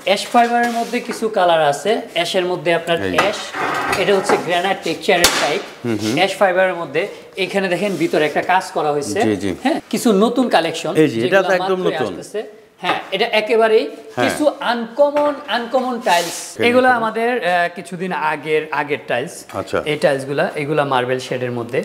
Ash ফাইবারের মধ্যে কিছু কালার আছে। অ্যাশের মধ্যে আপনার অ্যাশ, এটা হচ্ছে গ্রানাইট টেক্সচারের টাইপ। অ্যাশ ফাইবারের মধ্যে এখানে দেখেন ভিতরে একটা কাজ করা হয়েছে। হ্যাঁ, কিছু নতুন কালেকশন, এটা তো একদম নতুন। হ্যাঁ, এটা একেবারেই কিছু আনকমন টাইলস। এগুলো আমাদের কিছুদিন আগের টাইলস। এই টাইলসগুলা, এগুলা মার্বেল শেডের মধ্যে।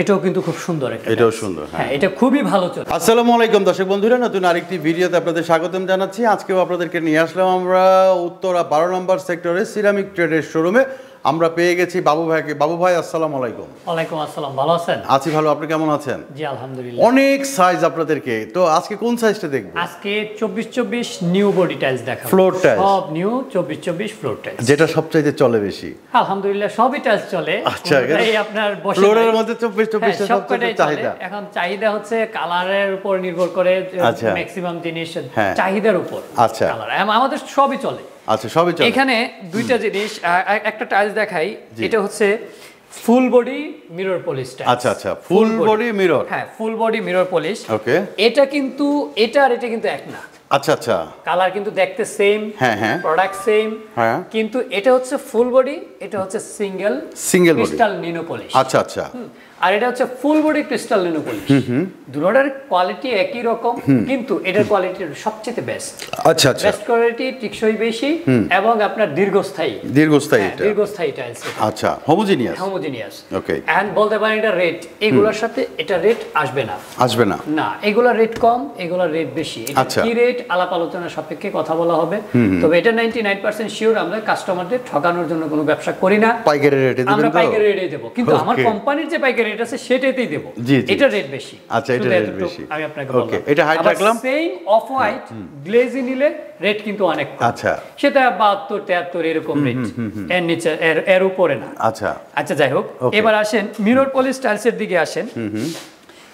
এটাও কিন্তু খুব সুন্দর একটা, এটাও সুন্দর। হ্যাঁ, এটা খুবই ভালো চলে। আসসালামু আলাইকুম দর্শক বন্ধুরা, নতুন আরেকটি ভিডিওতে আপনাদের স্বাগতম জানাচ্ছি। আজকেও আপনাদেরকে নিয়ে আসলাম আমরা উত্তরা 12 নম্বর সেক্টরে সিরামিক ট্রেডের শোরুমে। আমরা পেয়ে গেছি বাবু ভাইকে। বাবু ভাই আসসালামু আলাইকুম। ওয়ালাইকুম আসসালাম, ভালো আছেন? আছি ভালো, আপনি কেমন আছেন? জি আলহামদুলিল্লাহ। অনেক সাইজ আপনাদেরকে, তো আজকে কোন সাইজটা দেখব? আজকে 24-24 নিউ বডি টাইলস দেখাবো। ফ্লোর টাইলস সব নিউ 24-24 ফ্লোর টাইলস, যেটা সবচাইতে চলে বেশি। আলহামদুলিল্লাহ সবই টাইলস চলে। আচ্ছা, এই আপনার বসে ফ্লোরের মধ্যে 24-24 এর সবচেয়ে চাহিদা। এখন চাহিদা হচ্ছে কালারের উপর নির্ভর করে, ম্যাক্সিমাম জিনিস চাহিদার উপর। আচ্ছা, কালার আমাদের সবই চলে। আচ্ছা, সবই চলে। এখানে দুইটা জিনিস, একটা টাইলস দেখাই। এটা হচ্ছে full body mirror polish tiles. আচ্ছা আচ্ছা, ফুল বডি মিরর। হ্যাঁ, ফুল বডি মিরর পলিশ। ওকে, এটা কিন্তু এটা কিন্তু এক না। আচ্ছা আচ্ছা, কালার কিন্তু দেখতে সেম, হ্যাঁ হ্যাঁ, প্রোডাক্ট সেম, হ্যাঁ, কিন্তু এটা হচ্ছে ফুল বডি, এটা হচ্ছে সিঙ্গেল ক্রিস্টাল নিনো পলিশ। আচ্ছা আচ্ছা, আর এটা হচ্ছে ফুল বডি ক্রিস্টাল নিনো পলিশ। দুটোটার কোয়ালিটি একই রকম, কিন্তু এটার কোয়ালিটি সবচেয়ে বেস্ট। আচ্ছা আচ্ছা, বেস্ট কোয়ালিটি, টেকসই বেশি, এবং আপনার দীর্ঘস্থায়ী টাইলস। আচ্ছা, হোমোজেনিয়াস। ওকে, এন্ড বলতে পারেন এটা রেট এগুলোর সাথে এটা রেট আসবে না না, এগুলা রেট কম, এগুলা রেট বেশি। আচ্ছা, কি রেট আলাপ আলোচনা সাপেক্ষে কথা বলা হবে। তবে এটা 99% শিওর আমরা কাস্টমারদের ঠকানোর জন্য কোনো ব্যবসা করি না। পাইকারি রেটে দিবেন? আমরা পাইকারি রেটে দেব, কিন্তু আমার কোম্পানির যে পাইকারি রেট আছে সেটাতেই দেব। এটা রেট বেশি। আচ্ছা, এটা রেট বেশি, আমি আপনাকে বললাম। ওকে, এটা হাইট রাখলাম। সেম অফ হোয়াইট গ্লেজি নিলে রেট কিন্তু অনেক কম। আচ্ছা, সেটা 72 73 এরকম রেট, এর নিচে এর উপরে না। আচ্ছা আচ্ছা, যাই হোক, এবার আসেন মিরর পলিশ টাইলসের দিকে আসেন।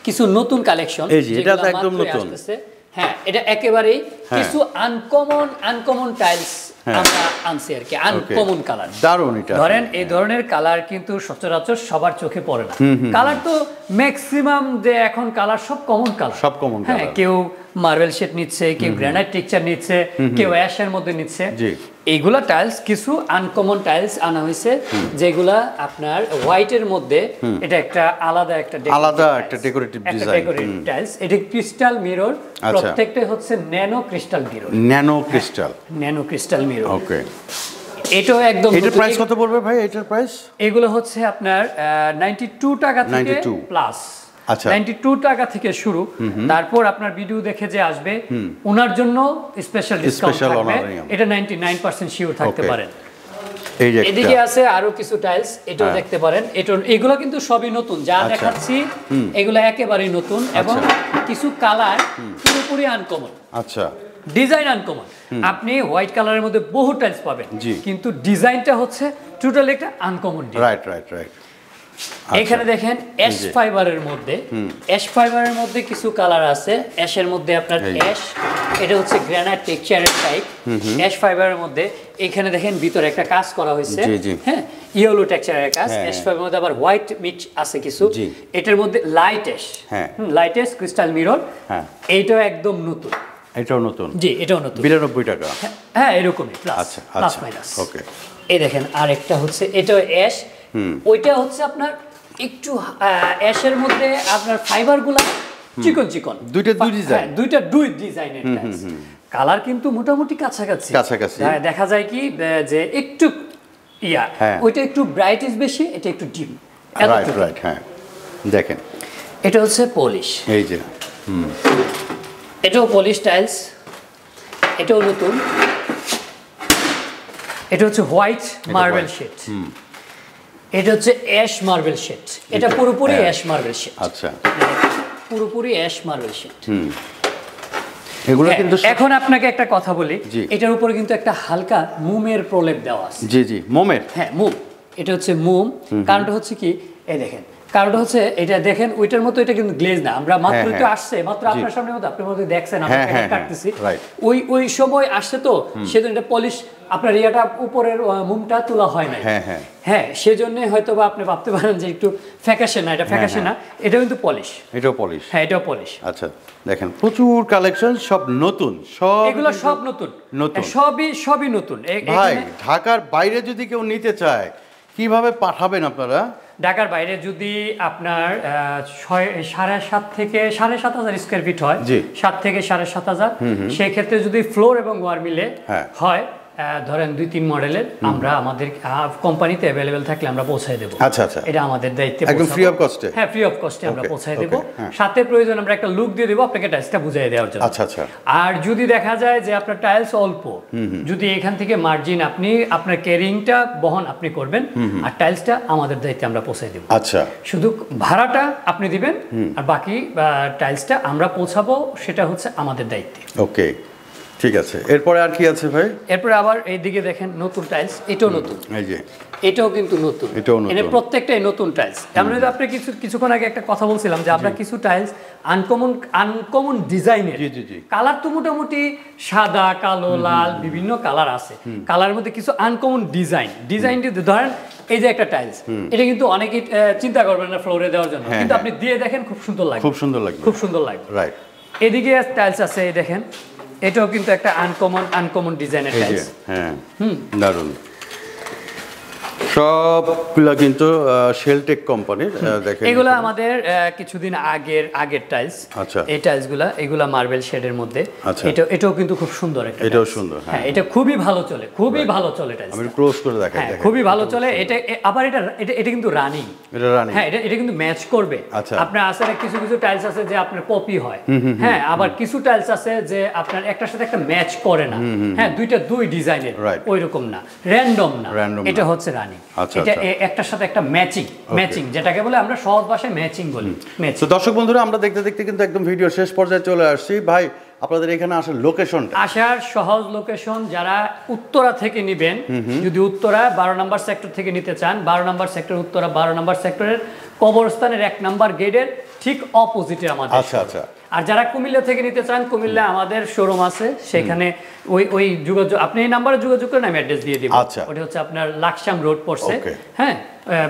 কিছু নতুন কালেকশন, এটা তো একদম নতুন। হ্যাঁ, এটা একেবারেই কিছু আনকমন টাইলস আমরা আনছি আর কি, আনকমন কালার। দারুণ। এটা ধরেন এই ধরনের কালার কিন্তু সচরাচর সবার চোখে পড়ে না। কালার তো ম্যাক্সিমাম যে এখন কালার সব কমন কালার, সব কমন কালার। হ্যাঁ, কেউ মার্বেল শেড নিচ্ছে, কেউ গ্রানাইট টেক্সচার নিচ্ছে, কেউ অ্যাশের মধ্যে নিচ্ছে। এইগুলা টাইলস কিছু আনকমন টাইলস আনা হয়েছে, যেগুলা আপনার হোয়াইটের মধ্যে এটা একটা আলাদা একটা ডেকোরেটিভ ডিজাইন টাইলস। এটা ক্রিস্টাল মিরর, প্রত্যেকটা হচ্ছে nano crystal mirror. Nano crystal mirror. Okay, এটাও একদম। এটার প্রাইস কত পড়বে ভাই? এটার প্রাইস এগুলো হচ্ছে আপনার 92 টাকা থেকে প্লাস। আচ্ছা, 92 টাকা থেকে শুরু। তারপর আপনার ভিডিও দেখে যে আসবে ওনার জন্য স্পেশাল ডিসকাউন্ট থাকবে। এটা 99% শিওর থাকতে পারেন। এদিকে আছে আরো কিছু টাইলস, এটাও দেখতে পারেন। এগুলো কিন্তু সবই নতুন, যা দেখাচ্ছি এগুলো একেবারেই নতুন, এবং কিছু কালার পুরোপুরি আনকমন। আচ্ছা, ডিজাইন আনকমন। আপনি হোয়াইট কালারের মধ্যে বহু টাইলস পাবেন, কিন্তু ডিজাইনটা হচ্ছে টোটালি একটা আনকমন। রাইট। এখানে দেখেন অ্যাশ ফাইবারের মধ্যে কিছু কালার আছে। অ্যাশের মধ্যে আপনার অ্যাশ, এটা হচ্ছে গ্রানাইট টেক্সচারের টাইপ। অ্যাশ ফাইবারের মধ্যে এখানে দেখেন ভিতরে একটা কাজ করা হয়েছে। হ্যাঁ, ইয়েলো টেক্সচারের কাজ। অ্যাশ ফাইবারের মধ্যে আবার হোয়াইট মিক্স আছে কিছু। এটার মধ্যে লাইট অ্যাশ ক্রিস্টাল মিরর। এইটাও একদম নতুন। এটাও নতুন? জি, এটাও নতুন। 92 টাকা। হ্যাঁ, এরকমই প্লাস মাইনাস। ওকে, এই দেখেন আরেকটা হচ্ছে, এটাও অ্যাশ। ওইটা হচ্ছে আপনার একটু অ্যাশের মধ্যে আপনার ফাইবারগুলো চিকন। দুইটা দুই ডিজাইনের টাইলস। কালার কিন্তু মোটামুটি কাছাকাছি। দেখা যায় কি যে একটু ওইটা একটু ব্রাইটিশ বেশি, এটা একটু ডিপ। রাইট। হ্যাঁ, দেখেন এটা হচ্ছে পলিশ। এই যে এটাও পলিশ টাইলস, এটাও নতুন। এটা হচ্ছে হোয়াইট মার্বেল শেড, এটা হচ্ছে অ্যাশ মার্বেল শেড। এটা পুরোপুরি অ্যাশ মার্বেল শেড। আচ্ছা, পুরোপুরি অ্যাশ মার্বেল শেড। এগুলো কিন্তু এখন আপনাকে একটা কথা বলি, এটার উপরে কিন্তু একটা হালকা মোমের প্রলেপ দেওয়া আছে। জি মোমের। হ্যাঁ, মোম। এটা হচ্ছে মোম। কারণটা হচ্ছে কি, এই দেখেন কারণ হচ্ছে এটা দেখেন ওইটার মতো এটা কিন্তু গ্লেজ না, আমরা মাত্র তো আসছে মাত্র আপনার সামনে মতো আপনি মতো দেখছেন আমরা কাটতেছি, ওই সময় আসছে তো সেজন্য এটা পলিশ আপনার ইয়াটা উপরের মুমটা তোলা হয় না। হ্যাঁ সেজন্য হয়তো বা আপনি ভাবতে পারেন যে একটু ফ্যাকাশে না, এটা ফ্যাকাশে না, এটা কিন্তু পলিশ, এটাও পলিশ। হ্যাঁ এটাও পলিশ। আচ্ছা দেখেন প্রচুর কালেকশন, সব নতুন, সব এগুলো সব নতুন, সবই নতুন। ভাই ঢাকার বাইরে যদি কেউ নিতে চায় কিভাবে পাঠাবেন আপনারা? ঢাকার বাইরে যদি আপনার 7.5 থেকে 7,500 স্কোয়ার ফিট হয়, 7 থেকে 7,500, সেই ক্ষেত্রে যদি ফ্লোর এবং ওয়ার মিলে হয় ধরেন 2-3 মডেলের, আমরা আমাদের কোম্পানিতে অ্যাভেলেবেল থাকলে আমরা পৌঁছায় দেব। আচ্ছা আচ্ছা, এটা আমাদের দায়িত্ব, একদম ফ্রি অফ কস্টে। হ্যাঁ ফ্রি অফ কস্টে আমরা পৌঁছায় দেব। সাথে প্রয়োজন আমরা একটা লুক দিয়ে দেব আপনাকে টাইলসটা বুঝিয়ে দেওয়ার জন্য। আচ্ছা আচ্ছা। আর যদি দেখা যায় যে আপনার টাইলস অল্প, যদি এখান থেকে মার্জিন আপনি আপনার ক্যারিংটা বহন আপনি করবেন, আর টাইলসটা আমাদের দায়িত্বে আমরা পৌঁছায় দেব। আচ্ছা, শুধু ভাড়াটা আপনি দিবেন আর বাকি টাইলসটা আমরা পৌঁছাবো, সেটা হচ্ছে আমাদের দায়িত্বে। ওকে ঠিক আছে। এরপরে আর কি আছে ভাই? এরপরে আবার এইদিকে দেখেন নতুন টাইলস, এটাও নতুন, এই যে এটাও কিন্তু নতুন, এনে প্রত্যেকটাই নতুন টাইলস। আমরা যদি আপনি কিছুক্ষণ আগে একটা কথা বলছিলাম যে আমরা কিছু টাইলস আনকমন ডিজাইনের, কালার তো মোটামুটি সাদা কালো লাল বিভিন্ন কালার আছে, কালারের মধ্যে কিছু আনকমন ডিজাইন ধরেন এই যে একটা টাইলস, এটা কিন্তু অনেকেই চিন্তা করবেন না ফ্লোরে দেওয়ার জন্য, কিন্তু আপনি দিয়ে দেখেন খুব সুন্দর লাগে, খুব সুন্দর লাগে। রাইট, এদিকে টাইলস আছে এই দেখেন, এটাও কিন্তু একটা আনকমন ডিজাইনের টাইলস। হ্যাঁ দারুণ। সবগুলা কিন্তু শেলটেক কোম্পানির। দেখেন এগুলো আমাদের কিছুদিন আগের টাইলস। আচ্ছা, এই টাইলসগুলা এগুলা মার্বেল শেডের মধ্যে। এটাও কিন্তু খুব সুন্দর একটা, এটাও সুন্দর। হ্যাঁ এটা খুবই ভালো চলে, খুবই ভালো চলে টাইলস। আমি ক্লোজ করে দেখাই, হ্যাঁ খুবই ভালো চলে। এটা আবার এটা কিন্তু রানিং, হ্যাঁ এটা কিন্তু ম্যাচ করবে। আপনার আসলে কিছু টাইলস আছে যে আপনার কপি হয়, হ্যাঁ আবার কিছু টাইলস আছে যে আপনার একটার সাথে একটা ম্যাচ করে না, হ্যাঁ দুই ডিজাইনের, ওইরকম না, র্যান্ডম না, এটা হচ্ছে রানিং। এটা একটার সাথে একটা ম্যাচিং যেটাকে বলে আমরা সহজ ভাষায় ম্যাচিং বলি। তো দর্শক বন্ধুরা আমরা দেখতে দেখতে কিন্তু একদম ভিডিও শেষ পর্যায়ে চলে আসছি। ভাই আপনাদের এখানে আসার লোকেশনটা? আসার সহজ লোকেশন, যারা উত্তরা থেকে নেবেন, যদি উত্তরা 12 নম্বর সেক্টর থেকে নিতে চান, 12 নম্বর সেক্টর উত্তরা 12 নম্বর সেক্টরের কবরস্থানের 1 নম্বর গেটের ঠিক অপোজিটে আমাদের। আচ্ছা আচ্ছা। আর যারা কুমিল্লা থেকে নিতে চান, কুমিল্লা আমাদের শোরুম আছে, সেখানে ওই যোগাযোগ, আপনি এই নাম্বারে যোগাযোগ করেন, আমি অ্যাড্রেস দিয়ে দিব। আচ্ছা, ওটা হচ্ছে আপনার লাকসাম রোড পড়ছে, হ্যাঁ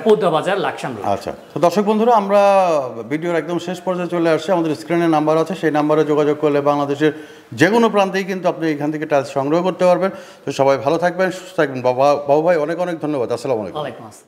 পদ্মা বাজার লাকসাম রোড। আচ্ছা, তো দর্শক বন্ধুরা আমরা ভিডিওর একদম শেষ পর্যায়ে চলে আসছি। আমাদের স্ক্রিনে নাম্বার আছে, সেই নাম্বারে যোগাযোগ করলে বাংলাদেশের যে কোনো প্রান্তেই কিন্তু আপনি এখান থেকে টাইলস সংগ্রহ করতে পারবেন। তো সবাই ভালো থাকবেন, সুস্থ থাকবেন। বাবু ভাই অনেক ধন্যবাদ। আসসালামু আলাইকুম।